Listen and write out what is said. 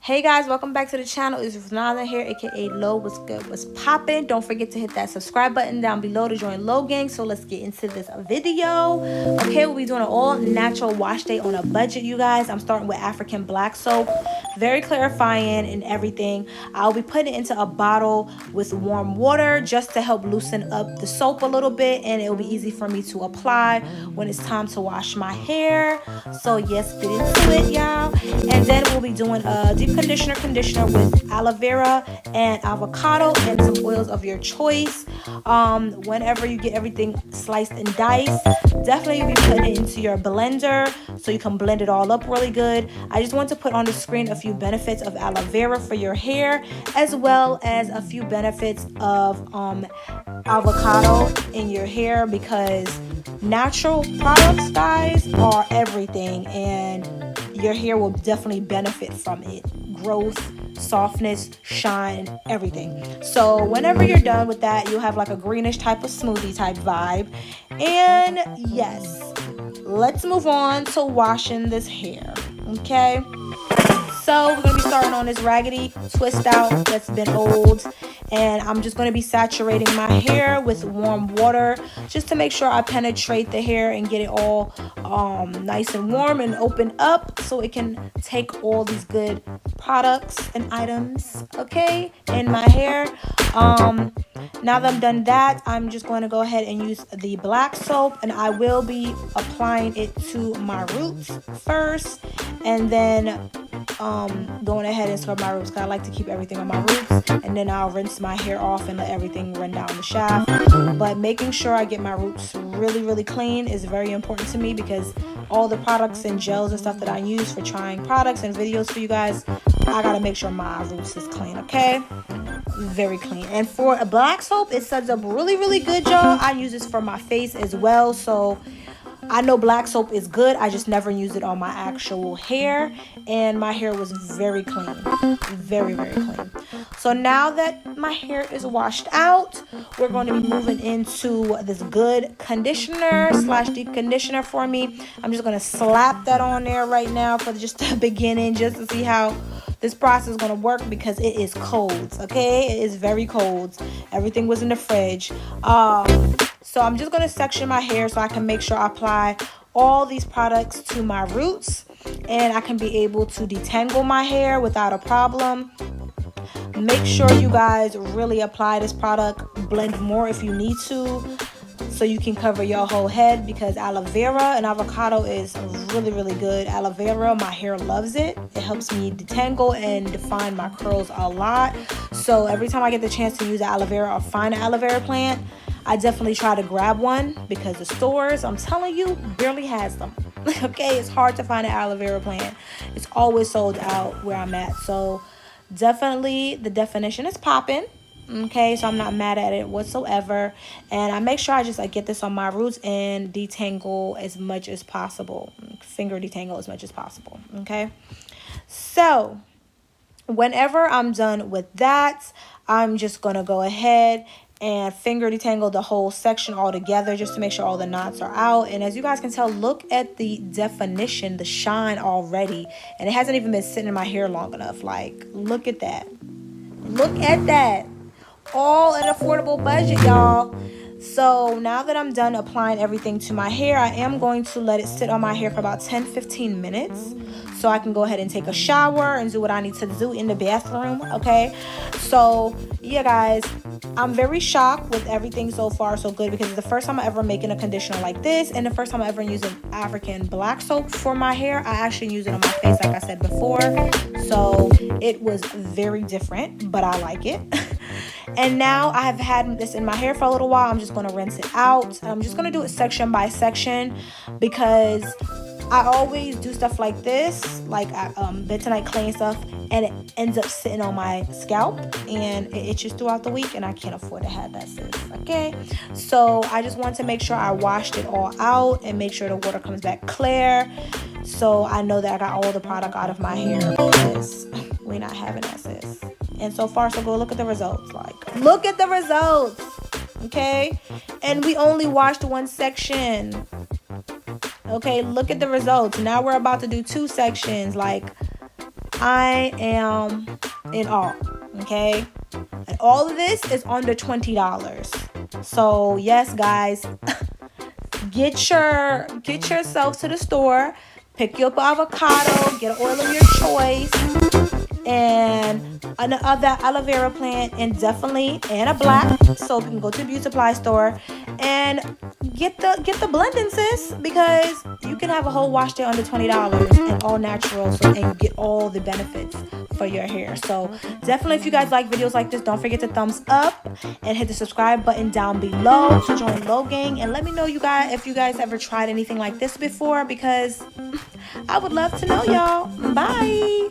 Hey guys, welcome back to the channel. It's Ruth Nanda here, aka Low. What's good? What's poppin'? Don't forget to hit that subscribe button down below to join Low Gang. So let's get into this video. Okay, we'll be doing an all natural wash day on a budget, you guys. I'm starting with African black soap. Very clarifying and everything. I'll be putting it into a bottle with warm water just to help loosen up the soap a little bit, and it'll be easy for me to apply when it's time to wash my hair. So yes, get into it, y'all. And then we'll be doing a deep conditioner with aloe vera and avocado and some oils of your choice. Whenever you get everything sliced and diced, definitely be putting it into your blender so you can blend it all up really good. I just want to put on the screen a few benefits of aloe vera for your hair, as well as a few benefits of avocado in your hair, because natural products, guys, are everything, and your hair will definitely benefit from it. Growth, softness, shine, everything. So whenever you're done with that, you'll have like a greenish type of smoothie type vibe. And yes, let's move on to washing this hair. Okay, so we're gonna be starting on this raggedy twist out that's been old, and I'm just going to be saturating my hair with warm water just to make sure I penetrate the hair and get it all nice and warm and open up so it can take all these good products and items, okay, in my hair. Now that I'm done that, I'm just going to go ahead and use the black soap, and I will be applying it to my roots first, and then going ahead and scrub my roots, because I like to keep everything on my roots, and then I'll rinse my hair off and let everything run down the shaft. But making sure I get my roots really clean is very important to me, because all the products and gels and stuff that I use for trying products and videos for you guys, I gotta make sure my roots is clean, okay? Very clean. And for a black soap, it suds up really good, y'all. I use this for my face as well, so I know black soap is good. I just never use it on my actual hair, and my hair was very clean, very clean. So now that my hair is washed out, we're going to be moving into this good conditioner slash deep conditioner for me. I'm just going to slap that on there right now for just the beginning, just to see how this process is going to work, because it is cold, okay? It is very cold. Everything was in the fridge. So I'm just going to section my hair so I can make sure I apply all these products to my roots, and I can be able to detangle my hair without a problem. Make sure you guys really apply this product. Blend more if you need to, so you can cover your whole head, because aloe vera and avocado is really good. Aloe vera, my hair loves it. It helps me detangle and define my curls a lot. So every time I get the chance to use aloe vera or find an aloe vera plant, I definitely try to grab one, because the stores, I'm telling you, barely has them. Okay, it's hard to find an aloe vera plant. It's always sold out where I'm at. So definitely the definition is popping. Okay, so I'm not mad at it whatsoever, and I make sure I just get this on my roots and detangle as much as possible, finger detangle as much as possible. Okay, so whenever I'm done with that, I'm just gonna go ahead and finger detangle the whole section all together, just to make sure all the knots are out. And as you guys can tell, look at the definition, the shine already, and it hasn't even been sitting in my hair long enough. Like, look at that, look at that. All an affordable budget, y'all. So now that I'm done applying everything to my hair, I am going to let it sit on my hair for about 10-15 minutes, so I can go ahead and take a shower and do what I need to do in the bathroom. Okay, so yeah, guys, I'm very shocked with everything so far, so good, because it's the first time I ever making a conditioner like this, and the first time I ever using African black soap for my hair. I actually use it on my face, like I said before, so it was very different, but I like it. And now I have had this in my hair for a little while. I'm just going to rinse it out. I'm just going to do it section by section, because I always do stuff like this, like bentonite clay and stuff, and it ends up sitting on my scalp and it itches throughout the week, and I can't afford to have that, sis. Okay, so I just want to make sure I washed it all out and make sure the water comes back clear, so I know that I got all the product out of my hair, because we're not having that, sis. And so far so good. Look at the results. Like, look at the results. Okay, and we only washed one section. Okay, look at the results. Now we're about to do two sections. Like, I am in awe. Okay, and all of this is under $20. So yes, guys, get yourself to the store, pick you up an avocado, get an oil of your choice, and another aloe vera plant, and a black soap. You can go to the beauty supply store and get the blending, sis, because you can have a whole wash day under $20 and all natural, and you get all the benefits for your hair. So definitely, if you guys like videos like this, don't forget to thumbs up and hit the subscribe button down below to join Low Gang, and let me know if you guys ever tried anything like this before, because I would love to know, y'all. Bye.